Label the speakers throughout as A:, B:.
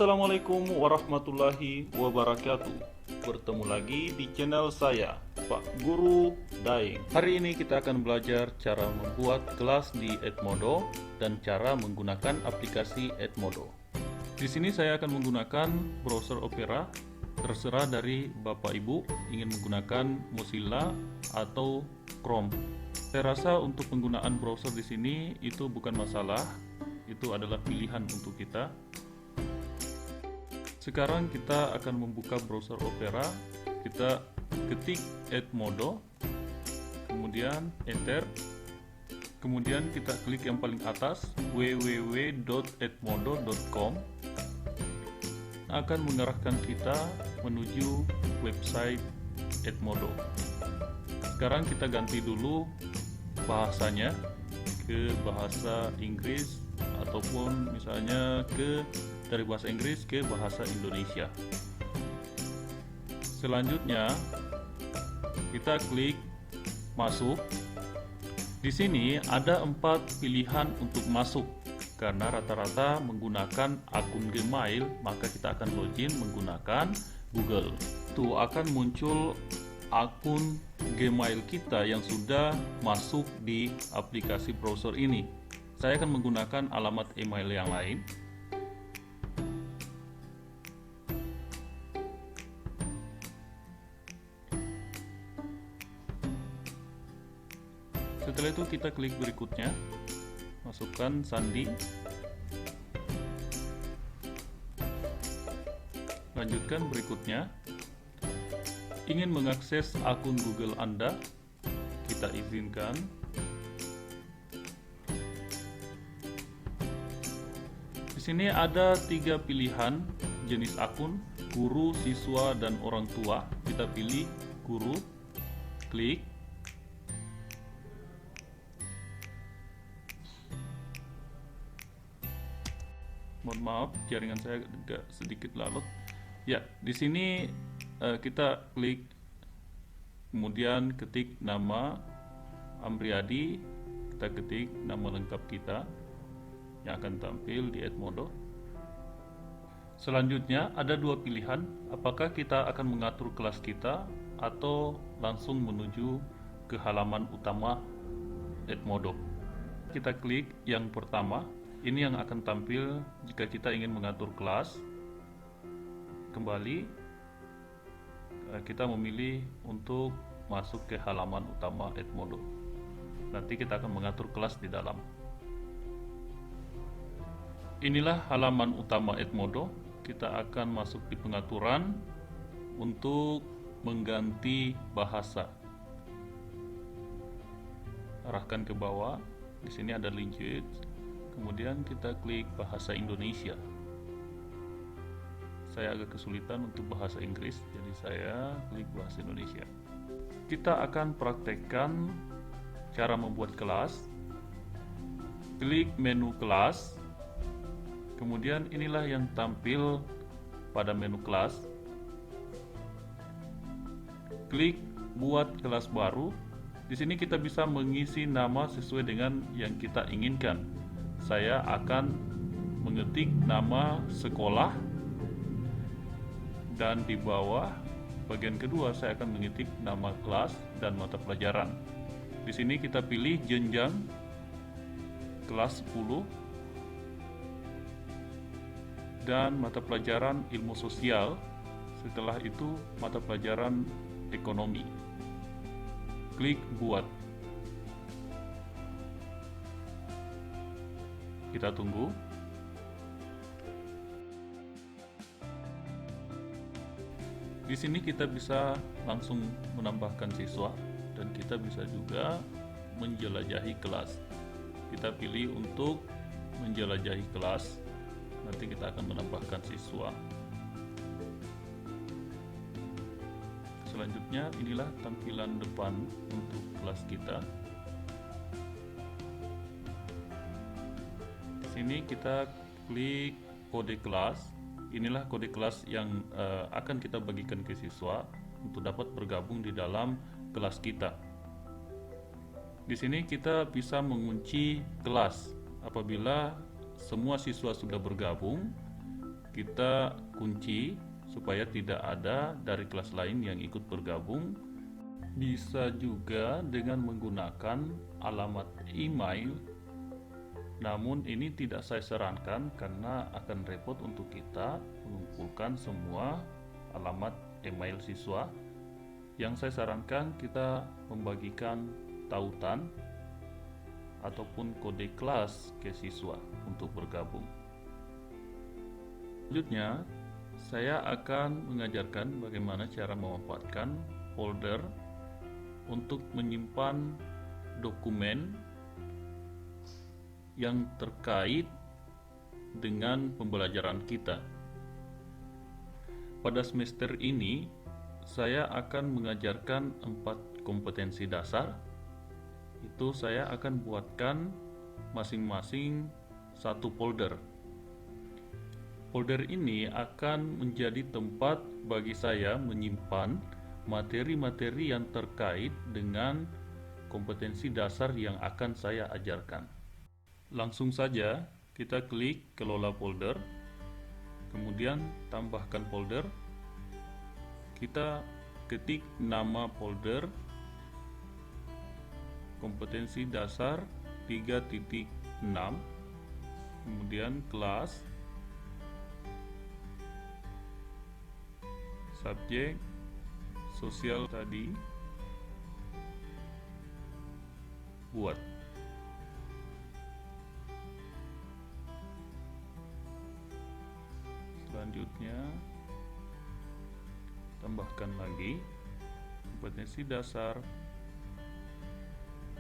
A: Assalamualaikum warahmatullahi wabarakatuh. Bertemu lagi di channel saya, Pak Guru Daeng. Hari ini kita akan belajar cara membuat kelas di Edmodo dan cara menggunakan aplikasi Edmodo. Di sini saya akan menggunakan browser Opera. Terserah dari Bapak Ibu ingin menggunakan Mozilla atau Chrome. Saya rasa untuk penggunaan browser di sini itu bukan masalah. Itu adalah pilihan untuk kita. Sekarang kita akan membuka browser Opera. Kita ketik Edmodo, kemudian enter, kemudian kita klik yang paling atas www.edmodo.com. Akan mengarahkan kita menuju website Edmodo. Sekarang kita ganti dulu bahasanya ke bahasa Inggris ataupun misalnya dari bahasa Inggris ke bahasa Indonesia. Selanjutnya kita klik masuk. Di sini ada 4 pilihan untuk masuk. Karena rata-rata menggunakan akun Gmail, maka kita akan login menggunakan Google. Tuh akan muncul akun Gmail kita yang sudah masuk di aplikasi browser ini. Saya akan menggunakan alamat email yang lain. Setelah itu kita klik berikutnya, masukkan sandi, lanjutkan berikutnya. Ingin mengakses akun Google Anda, kita izinkan. Di sini ada 3 pilihan jenis akun, guru, siswa, dan orang tua. Kita pilih guru, klik. Mohon maaf, jaringan saya agak sedikit lalot. Ya, di sini kita klik, kemudian ketik nama Amriadi, kita ketik nama lengkap kita yang akan tampil di Edmodo. Selanjutnya ada 2 pilihan, apakah kita akan mengatur kelas kita atau langsung menuju ke halaman utama Edmodo. Kita klik yang pertama. Ini yang akan tampil jika kita ingin mengatur kelas. Kembali, kita memilih untuk masuk ke halaman utama Edmodo. Nanti kita akan mengatur kelas di dalam. Inilah halaman utama Edmodo. Kita akan masuk di pengaturan untuk mengganti bahasa. Arahkan ke bawah. Di sini ada language. Kemudian kita klik bahasa Indonesia. Saya agak kesulitan untuk bahasa Inggris, jadi saya klik bahasa Indonesia. Kita akan praktekkan cara membuat kelas. Klik menu kelas. Kemudian inilah yang tampil pada menu kelas. Klik buat kelas baru. Di sini kita bisa mengisi nama sesuai dengan yang kita inginkan. Saya akan mengetik nama sekolah dan di bawah bagian kedua saya akan mengetik nama kelas dan mata pelajaran. Di sini kita pilih jenjang kelas 10 dan mata pelajaran ilmu sosial. Setelah itu mata pelajaran ekonomi. Klik buat. Kita tunggu. Di sini kita bisa langsung menambahkan siswa dan kita bisa juga menjelajahi kelas. Kita pilih untuk menjelajahi kelas. Nanti kita akan menambahkan siswa. Selanjutnya inilah tampilan depan untuk kelas kita. Sini kita klik kode kelas. Inilah kode kelas yang akan kita bagikan ke siswa untuk dapat bergabung di dalam kelas kita. Di sini kita bisa mengunci kelas apabila semua siswa sudah bergabung. kita kunci supaya tidak ada dari kelas lain yang ikut bergabung. Bisa juga dengan menggunakan alamat email, namun ini tidak saya sarankan karena akan repot untuk kita mengumpulkan semua alamat email siswa. Yang saya sarankan kita membagikan tautan ataupun kode kelas ke siswa untuk bergabung. Selanjutnya, saya akan mengajarkan bagaimana cara memanfaatkan folder untuk menyimpan dokumen yang terkait dengan pembelajaran kita. Pada semester ini, saya akan mengajarkan 4 kompetensi dasar. Itu saya akan buatkan masing-masing satu folder. Folder ini akan menjadi tempat bagi saya menyimpan materi-materi yang terkait dengan kompetensi dasar yang akan saya ajarkan. Langsung saja kita klik kelola folder, kemudian tambahkan folder. Kita ketik nama folder kompetensi dasar 3.6, kemudian kelas, subjek, sosial tadi, buat. Selanjutnya tambahkan lagi kompetensi dasar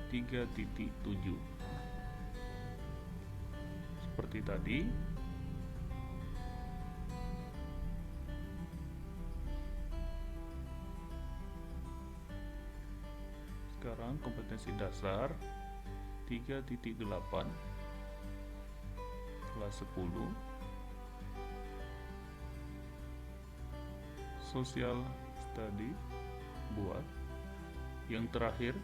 A: 3.7 seperti tadi. Sekarang kompetensi dasar 3.8 kelas 10 sosial study, buat. Yang terakhir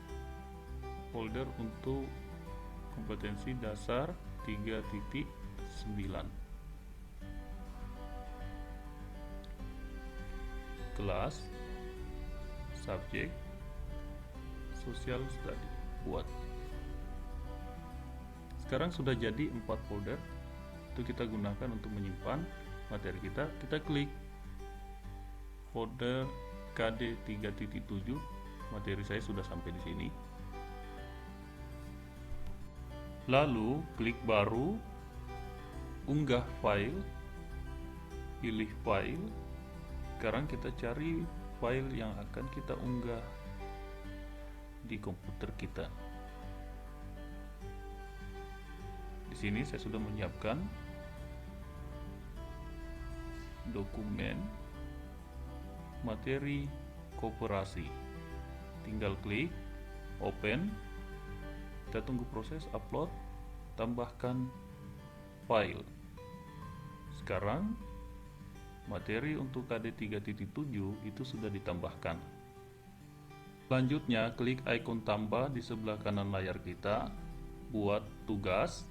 A: folder untuk kompetensi dasar 3.9 kelas, subjek, sosial study, buat. Sekarang sudah jadi 4 folder. Itu kita gunakan untuk menyimpan materi kita. Kita klik folder KD 3.7. Materi saya sudah sampai di sini. Lalu klik baru, unggah file, pilih file. Sekarang kita cari file yang akan kita unggah di komputer kita. Di sini saya sudah menyiapkan dokumen materi koperasi. Tinggal klik open. Kita tunggu proses upload, tambahkan file. Sekarang materi untuk KD 3.7 itu sudah ditambahkan. Selanjutnya klik ikon tambah di sebelah kanan layar kita, buat tugas.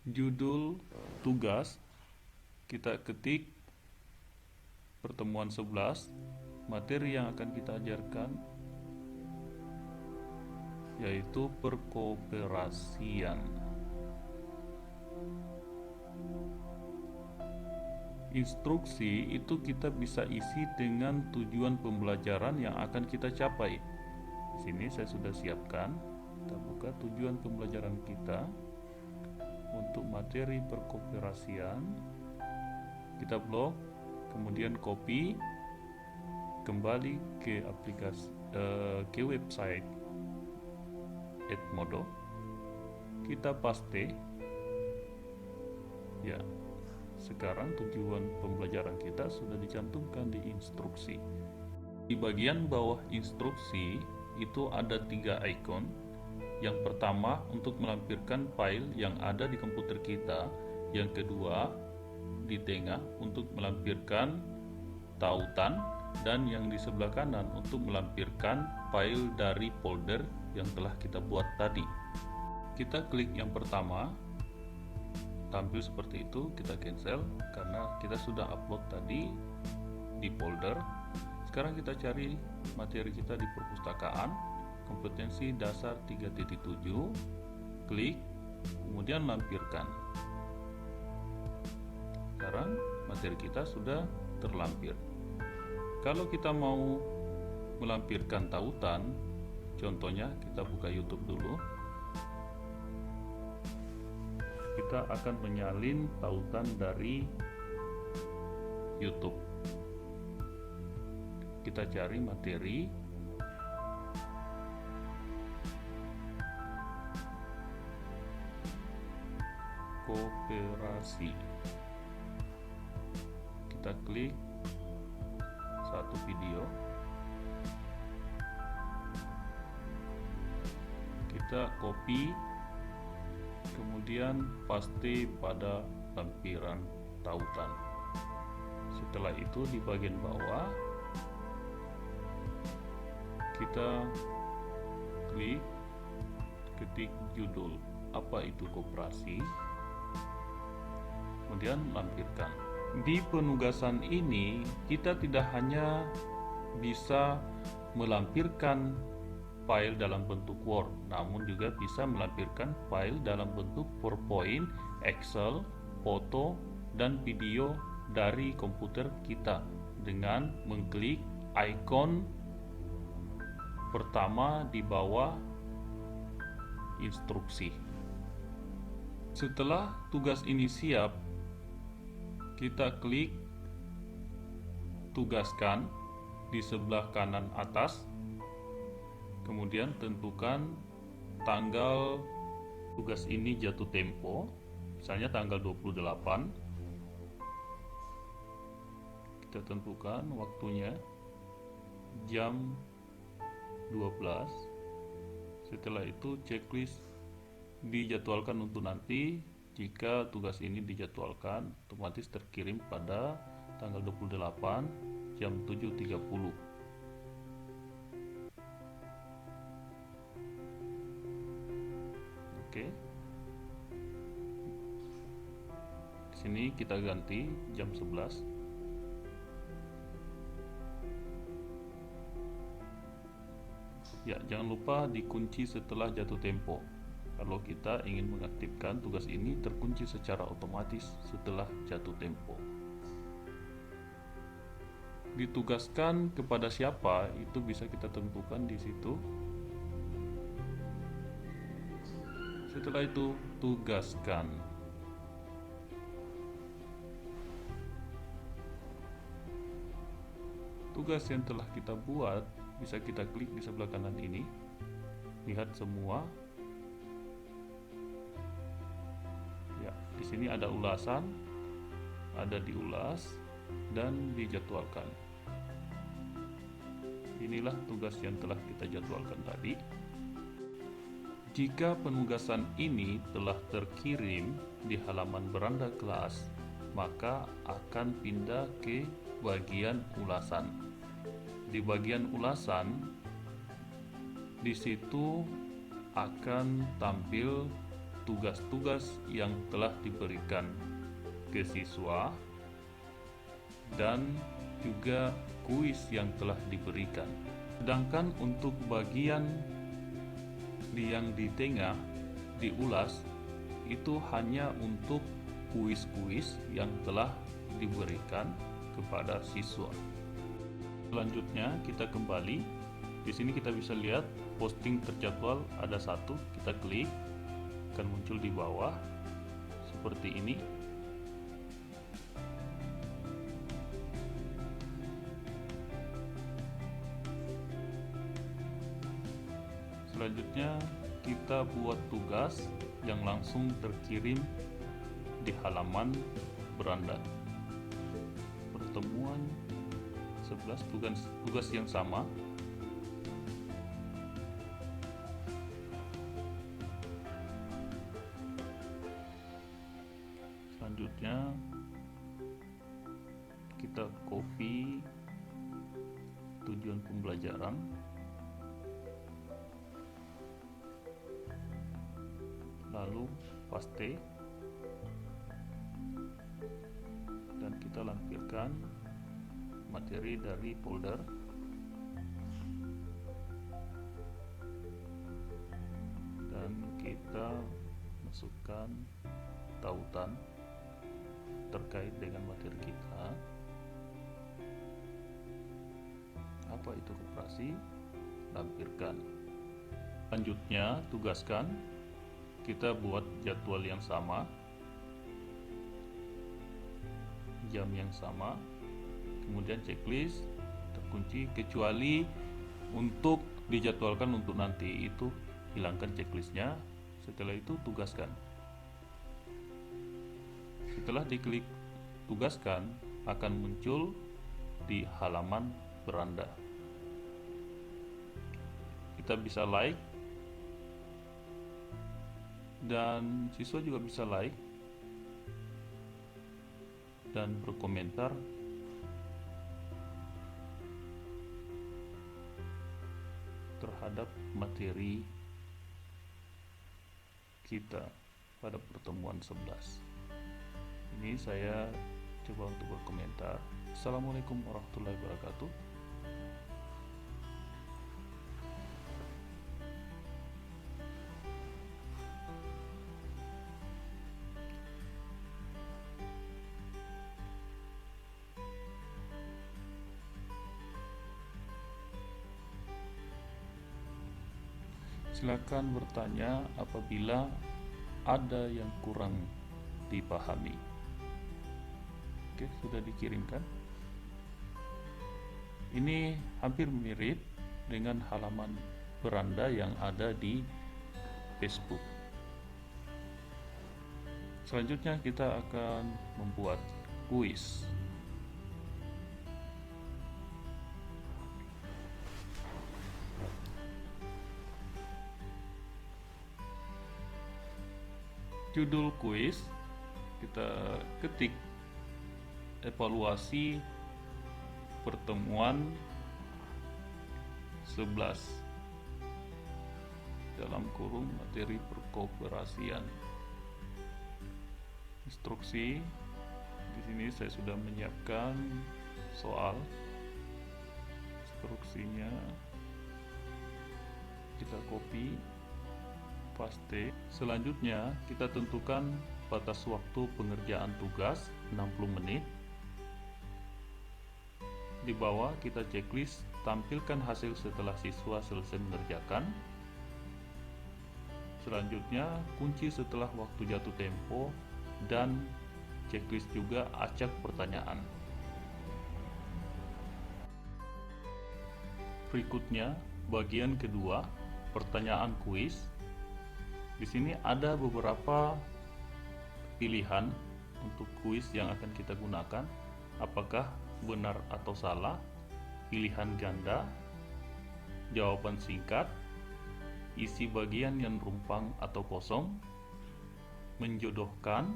A: Judul tugas kita ketik pertemuan 11. Materi yang akan kita ajarkan yaitu perkooperasian. Instruksi itu kita bisa isi dengan tujuan pembelajaran yang akan kita capai. Di sini saya sudah siapkan. Kita buka tujuan pembelajaran kita untuk materi perkooperasian. Kita blok, kemudian copy, kembali ke aplikasi ke website Edmodo. Kita paste. Ya. Sekarang tujuan pembelajaran kita sudah dicantumkan di instruksi. Di bagian bawah instruksi itu ada 3 ikon. Yang pertama untuk melampirkan file yang ada di komputer kita. Yang kedua di tengah untuk melampirkan tautan, dan yang di sebelah kanan untuk melampirkan file dari folder yang telah kita buat tadi. Kita klik yang pertama, tampil seperti itu, kita cancel karena kita sudah upload tadi di folder. Sekarang kita cari materi kita di perpustakaan, kompetensi dasar 3.7, klik, kemudian lampirkan. Sekarang materi kita sudah terlampir. Kalau kita mau melampirkan tautan, contohnya kita buka YouTube dulu. Kita akan menyalin tautan dari YouTube. Kita cari materi, koperasi. Kita klik satu video, kita copy, kemudian paste pada lampiran tautan. Setelah itu di bagian bawah kita klik, ketik judul, apa itu koperasi, kemudian lampirkan. Di penugasan ini kita tidak hanya bisa melampirkan file dalam bentuk Word, namun juga bisa melampirkan file dalam bentuk PowerPoint, Excel, foto, dan video dari komputer kita dengan mengklik ikon pertama di bawah instruksi. Setelah tugas ini siap, kita klik tugaskan di sebelah kanan atas, kemudian tentukan tanggal tugas ini jatuh tempo, misalnya tanggal 28. Kita tentukan waktunya jam 12. Setelah itu checklist dijadwalkan untuk nanti. Jika tugas ini dijadwalkan, otomatis terkirim pada tanggal 28 jam 7.30. Oke. Di sini kita ganti jam 11. Ya, jangan lupa dikunci setelah jatuh tempo. Kalau kita ingin mengaktifkan tugas ini terkunci secara otomatis setelah jatuh tempo. Ditugaskan kepada siapa itu bisa kita tentukan di situ. Setelah itu tugaskan. Tugas yang telah kita buat bisa kita klik di sebelah kanan ini. Lihat semua. Ya, di sini ada ulasan, ada diulas dan dijadwalkan. Inilah tugas yang telah kita jadwalkan tadi. Jika penugasan ini telah terkirim di halaman beranda kelas, maka akan pindah ke bagian ulasan. Di bagian ulasan, di situ akan tampil tugas-tugas yang telah diberikan ke siswa dan juga kuis yang telah diberikan. Sedangkan untuk bagian yang di tengah diulas itu hanya untuk kuis-kuis yang telah diberikan kepada siswa. Selanjutnya kita kembali. Di sini kita bisa lihat posting terjadwal ada satu. Kita klik, akan muncul di bawah seperti ini. Selanjutnya kita buat tugas yang langsung terkirim di halaman beranda. Pertemuan 11, tugas yang sama. Selanjutnya kita copy tujuan pembelajaran. lalu paste, dan kita lampirkan materi dari folder. Dan kita masukkan tautan terkait dengan materi kita. Apa itu koperasi? Lampirkan. Selanjutnya, tugaskan. Kita buat jadwal yang sama, jam yang sama, kemudian checklist terkunci kecuali untuk dijadwalkan untuk nanti, itu hilangkan checklistnya. Setelah itu tugaskan. Setelah diklik tugaskan, akan muncul di halaman beranda. Kita bisa like, dan siswa juga bisa like dan berkomentar terhadap materi kita pada pertemuan 11. Ini saya coba untuk berkomentar. Assalamualaikum warahmatullahi wabarakatuh. Silakan bertanya apabila ada yang kurang dipahami. Oke, sudah dikirimkan. Ini hampir mirip dengan halaman beranda yang ada di Facebook. Selanjutnya kita akan membuat kuis. Judul kuis kita ketik evaluasi pertemuan 11 dalam kurung materi perkooperasian. Instruksi di sini saya sudah menyiapkan soal. Instruksinya kita copy, paste. Selanjutnya kita tentukan batas waktu pengerjaan tugas 60 menit. Di bawah kita checklist, tampilkan hasil setelah siswa selesai mengerjakan. Selanjutnya kunci setelah waktu jatuh tempo, dan checklist juga acak pertanyaan. Berikutnya bagian kedua, pertanyaan kuis. Di sini ada beberapa pilihan untuk kuis yang akan kita gunakan. Apakah benar atau salah, pilihan ganda, jawaban singkat, isi bagian yang rumpang atau kosong, menjodohkan,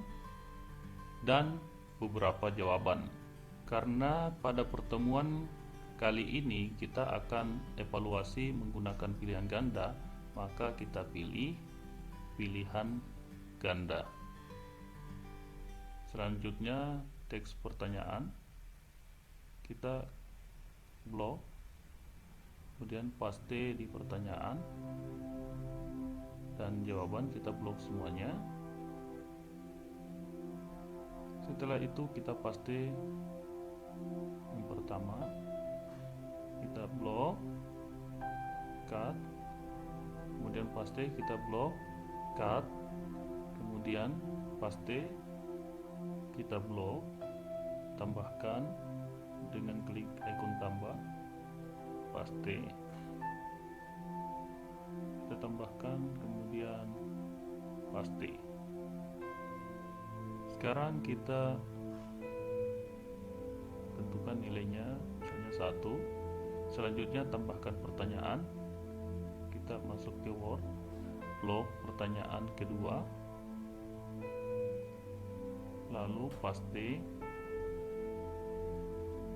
A: dan beberapa jawaban. Karena pada pertemuan kali ini kita akan evaluasi menggunakan pilihan ganda, maka kita pilih pilihan ganda. Selanjutnya teks pertanyaan kita blok, kemudian paste di pertanyaan, dan jawaban kita blok semuanya. Setelah itu kita paste yang pertama, kita blok, cut, kemudian paste, kita blok, cut, kemudian paste, kita blok, tambahkan dengan klik ikon tambah, paste, kita tambahkan, kemudian paste. Sekarang kita tentukan nilainya, misalnya 1. Selanjutnya tambahkan pertanyaan, kita masuk ke Word, blok pertanyaan kedua, lalu paste.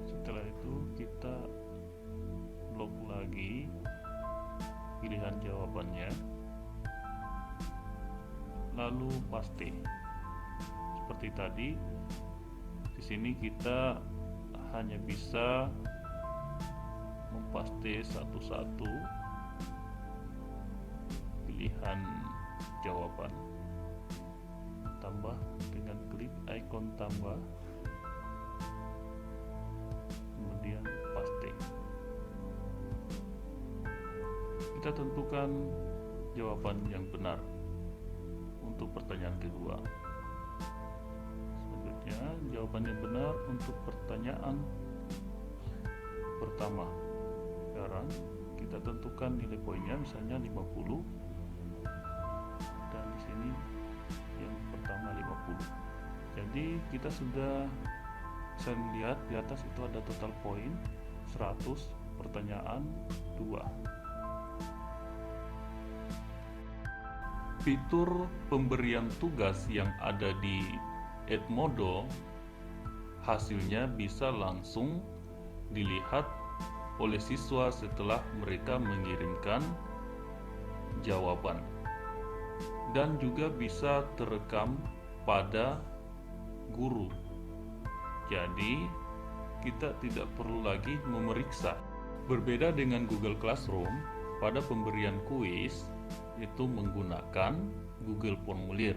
A: Setelah itu kita blok lagi pilihan jawabannya, lalu paste. Seperti tadi, di sini kita hanya bisa mempaste satu-satu pilihan jawaban. Tambah dengan klik ikon tambah, kemudian paste. Kita tentukan jawaban yang benar untuk pertanyaan kedua. Selanjutnya, jawaban yang benar untuk pertanyaan pertama. Sekarang kita tentukan nilai poinnya, misalnya 50, dan di sini yang pertama 50. Jadi kita sudah bisa melihat di atas itu ada total poin 100, pertanyaan 2. Fitur pemberian tugas yang ada di Edmodo hasilnya bisa langsung dilihat oleh siswa setelah mereka mengirimkan jawaban, dan juga bisa terekam pada guru. Jadi kita tidak perlu lagi memeriksa. Berbeda dengan Google Classroom, pada pemberian kuis itu menggunakan Google Formulir.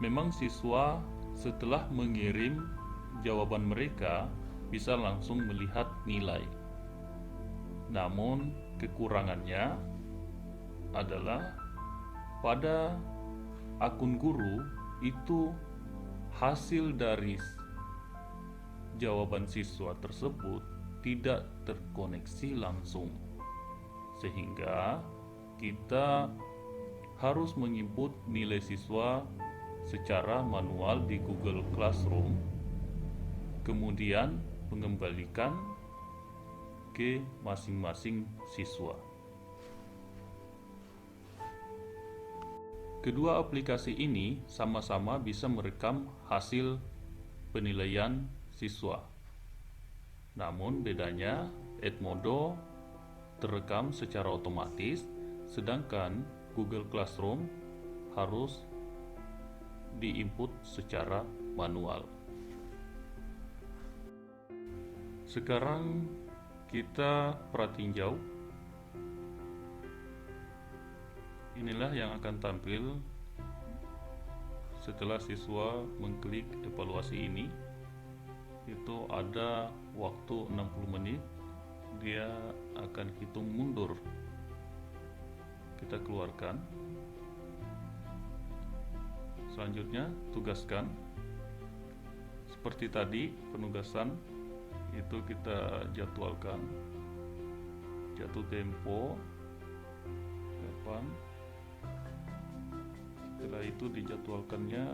A: Memang siswa setelah mengirim jawaban mereka bisa langsung melihat nilai. Namun kekurangannya adalah pada akun guru itu hasil dari jawaban siswa tersebut tidak terkoneksi langsung, sehingga kita harus menginput nilai siswa secara manual di Google Classroom, kemudian mengembalikan ke masing-masing siswa. Kedua aplikasi ini sama-sama bisa merekam hasil penilaian siswa. Namun bedanya, Edmodo terekam secara otomatis, sedangkan Google Classroom harus diinput secara manual. Sekarang kita perhatiin jauh. Inilah yang akan tampil setelah siswa mengklik evaluasi ini. Itu ada waktu 60 menit, dia akan hitung mundur. Kita keluarkan. Selanjutnya, tugaskan. Seperti tadi, penugasan itu kita jadwalkan. Jatuh tempo kapan. Setelah itu dijadwalkannya,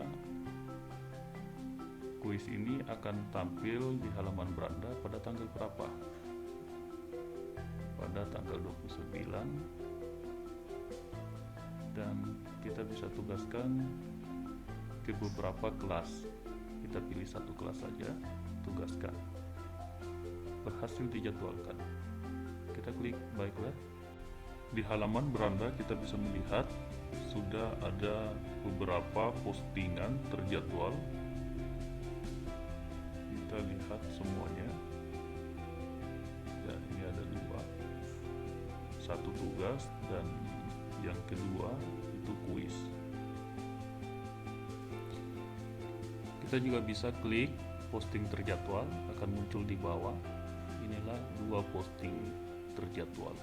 A: kuis ini akan tampil di halaman beranda pada tanggal berapa? Pada tanggal 29, dan kita bisa tugaskan ke beberapa kelas. Kita pilih satu kelas saja, tugaskan. Berhasil dijadwalkan. Kita klik baiklah. Di halaman beranda kita bisa melihat sudah ada beberapa postingan terjadwal. Kita lihat semuanya. Ya, ini ada 2. Satu tugas dan yang kedua itu kuis. Kita juga bisa klik posting terjadwal, akan muncul di bawah. Inilah 2 posting terjadwal.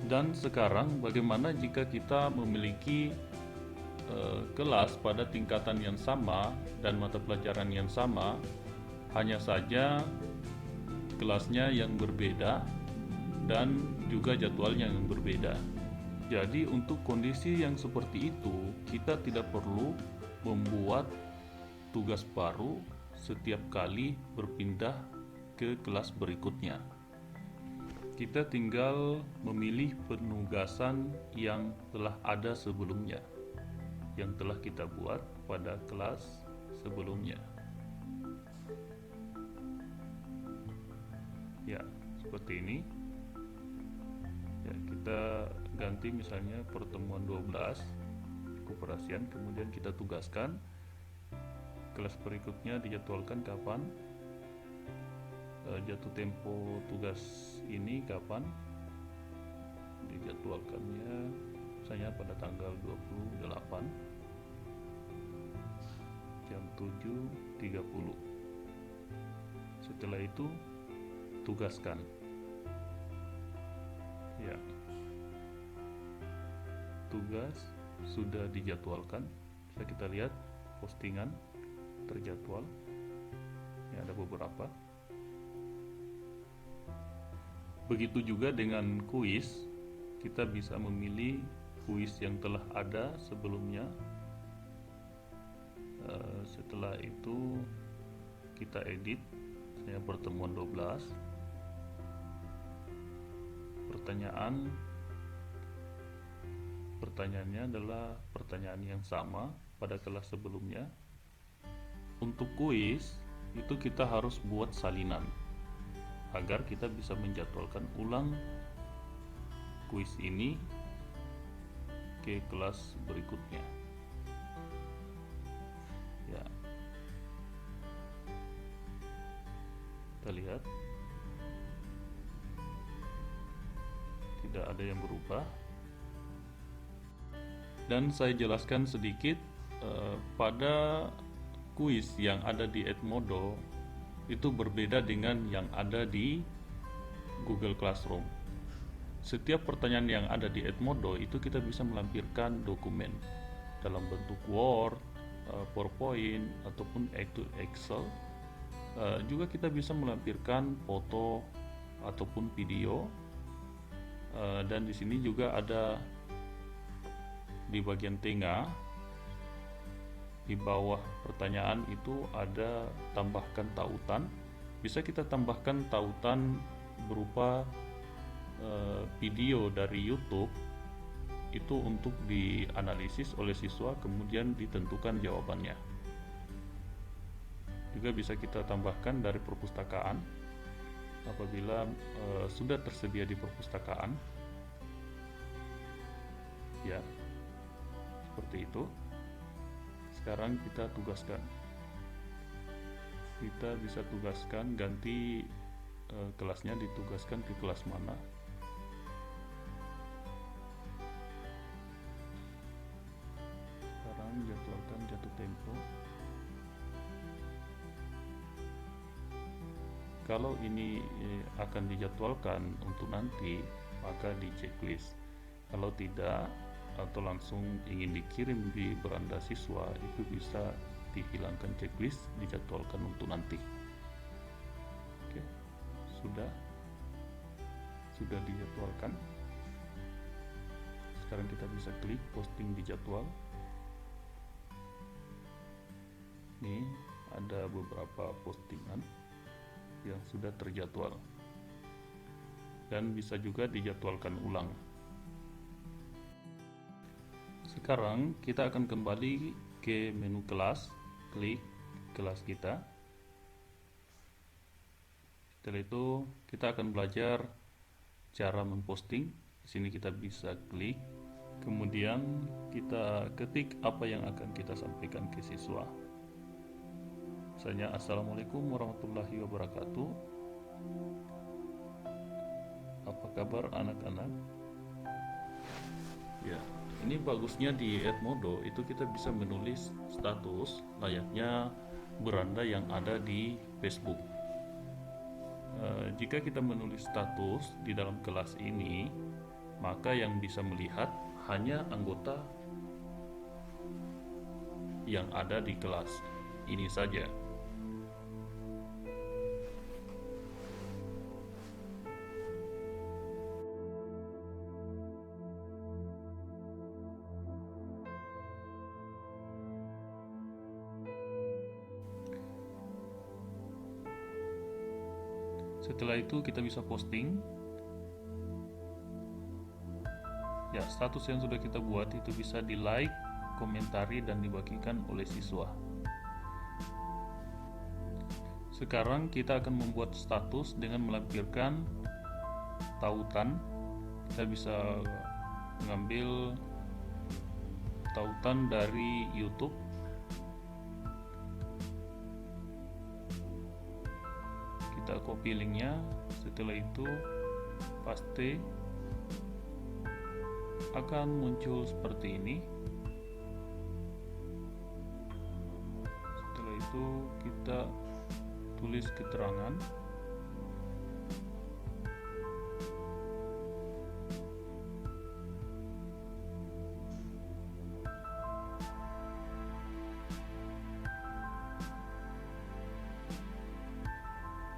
A: Dan sekarang bagaimana jika kita memiliki kelas pada tingkatan yang sama dan mata pelajaran yang sama, hanya saja kelasnya yang berbeda dan juga jadwalnya yang berbeda. Jadi untuk kondisi yang seperti itu, kita tidak perlu membuat tugas baru setiap kali berpindah ke kelas berikutnya. Kita tinggal memilih penugasan yang telah ada sebelumnya, yang telah kita buat pada kelas sebelumnya. Ya, seperti ini. kita ganti misalnya pertemuan 12 keoperasian, kemudian kita tugaskan kelas berikutnya dijadwalkan kapan, jatuh tempo tugas ini kapan, dijadwalkannya misalnya pada tanggal 28 jam 7.30. Setelah itu tugaskan. Ya, tugas sudah dijadwalkan. Bisa kita lihat postingan terjadwal. Ini ada beberapa. Begitu juga dengan kuis, kita bisa memilih kuis yang telah ada sebelumnya. Setelah itu kita edit, saya pertemuan 12. Pertanyaannya adalah pertanyaan yang sama pada kelas sebelumnya. Untuk kuis itu kita harus buat salinan agar kita bisa menjadwalkan ulang kuis ini ke kelas berikutnya. Ya, kita lihat tidak ada yang berubah. Dan saya jelaskan sedikit, pada kuis yang ada di Edmodo itu berbeda dengan yang ada di Google Classroom. Setiap pertanyaan yang ada di Edmodo itu kita bisa melampirkan dokumen dalam bentuk Word, PowerPoint ataupun Excel. Juga kita bisa melampirkan foto ataupun video. Dan di sini juga ada di bagian tengah di bawah pertanyaan itu ada tambahkan tautan. Bisa kita tambahkan tautan berupa video dari YouTube itu untuk dianalisis oleh siswa, kemudian ditentukan jawabannya. Juga bisa kita tambahkan dari perpustakaan apabila sudah tersedia di perpustakaan. Ya, seperti itu. Sekarang kita tugaskan. Kita bisa tugaskan, ganti kelasnya, ditugaskan ke kelas mana. Sekarang jadwalkan jatuh tempo. Kalau ini akan dijadwalkan untuk nanti, maka di checklist. Kalau tidak atau langsung ingin dikirim di beranda siswa, itu bisa dihilangkan checklist, dijadwalkan untuk nanti. Oke, sudah dijadwalkan. Sekarang kita bisa klik posting di jadwal. Ini ada beberapa postingan yang sudah terjadwal dan bisa juga dijadwalkan ulang. Sekarang kita akan kembali ke menu kelas, klik kelas kita. Setelah itu kita akan belajar cara memposting. Di sini kita bisa klik, kemudian kita ketik apa yang akan kita sampaikan ke siswa. Misalnya, Assalamualaikum warahmatullahi wabarakatuh. Apa kabar anak-anak? Ya, ini bagusnya di Edmodo itu kita bisa menulis status layaknya beranda yang ada di Facebook. Jika kita menulis status di dalam kelas ini, maka yang bisa melihat hanya anggota yang ada di kelas ini saja. Setelah itu kita bisa posting. Ya, status yang sudah kita buat itu bisa di-like, komentari, dan dibagikan oleh siswa. Sekarang kita akan membuat status dengan melampirkan tautan Kita bisa mengambil tautan dari YouTube. Kita copy linknya, setelah itu paste, akan muncul seperti ini. Setelah itu kita tulis keterangan.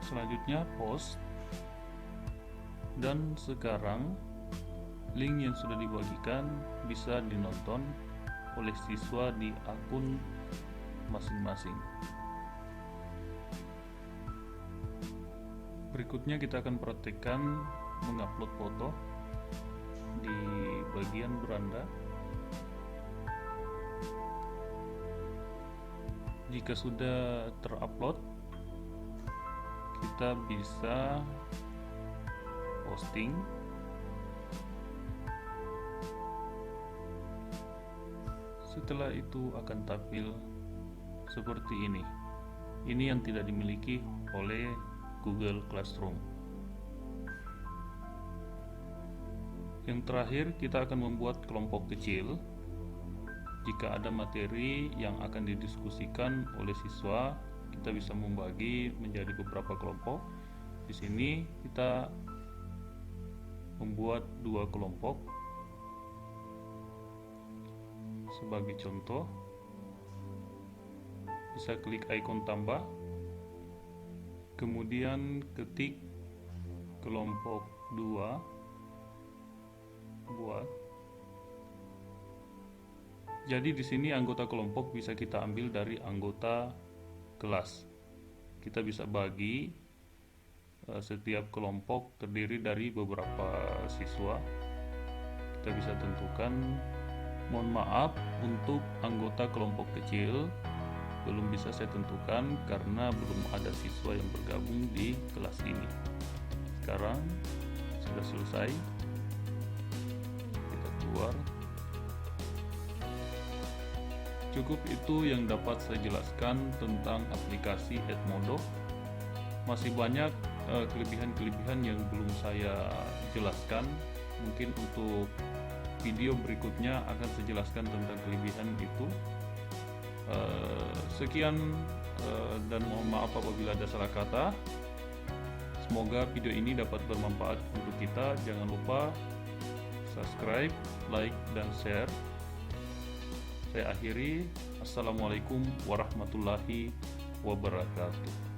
A: Selanjutnya post, dan sekarang link yang sudah dibagikan bisa dinonton oleh siswa di akun masing-masing. Berikutnya kita akan praktekkan mengupload foto di bagian beranda. Jika sudah terupload, kita bisa posting. Setelah itu akan tampil seperti ini. Ini yang tidak dimiliki oleh Google Classroom. Yang terakhir, kita akan membuat kelompok kecil. Jika ada materi yang akan didiskusikan oleh siswa, kita bisa membagi menjadi beberapa kelompok. Di sini kita membuat 2 kelompok. Sebagai contoh, bisa klik ikon tambah, kemudian ketik kelompok 2, buat. Jadi di sini anggota kelompok bisa kita ambil dari anggota kelas. Kita bisa bagi, setiap kelompok terdiri dari beberapa siswa. Kita bisa tentukan, mohon maaf untuk anggota kelompok kecil belum bisa saya tentukan karena belum ada siswa yang bergabung di kelas ini. Sekarang sudah selesai, kita keluar. Cukup itu yang dapat saya jelaskan tentang aplikasi Edmodo. Masih banyak kelebihan-kelebihan yang belum saya jelaskan. Mungkin untuk video berikutnya akan saya jelaskan tentang kelebihan itu. Sekian dan mohon maaf apabila ada salah kata. Semoga video ini dapat bermanfaat untuk kita. Jangan lupa subscribe, like, dan share. Saya akhiri. Assalamualaikum warahmatullahi wabarakatuh.